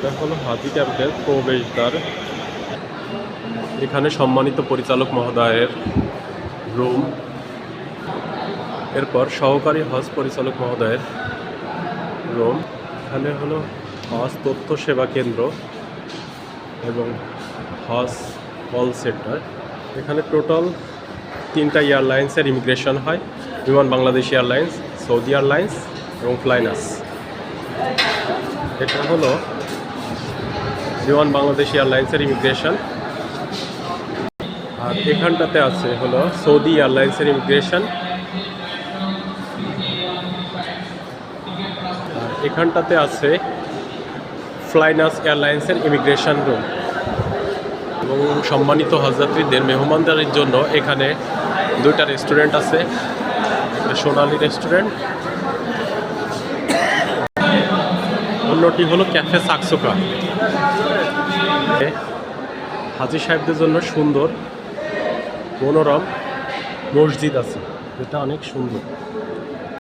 এটা হলো হাজি ক্যাম্পের প্রবেশদ্বার। এখানে সম্মানিত পরিচালক মহোদয়ের রুম, এরপর সহকারী হজ পরিচালক মহোদয়ের রুম। এখানে হলো হজ তথ্য সেবা কেন্দ্র এবং হজ কল সেন্টার। এখানে টোটাল 3টা এয়ারলাইন্সের ইমিগ্রেশন হয়: বিমান বাংলাদেশ এয়ারলাইন্স, সৌদি এয়ারলাইন্স এবং ফ্লাইনাস। এটা হলো বিমান বাংলাদেশ এয়ারলাইন্সের ইমিগ্রেশন। আর এখানটাতে আছে হলো সৌদি এয়ারলাইন্সের ইমিগ্রেশন। আর এখানটাতে আছে ফ্লাইনাস এয়ারলাইন্সের ইমিগ্রেশন রুম। এবং সম্মানিত হজযাত্রীদের মেহমানদারির জন্য এখানে 2টা রেস্টুরেন্ট আছে। একটা সোনালী রেস্টুরেন্ট, অন্যটি হলো ক্যাফে সাকসোকা। হাজী সাহেবদের জন্য সুন্দর মনোরম মসজিদ আছে, এটা অনেক সুন্দর।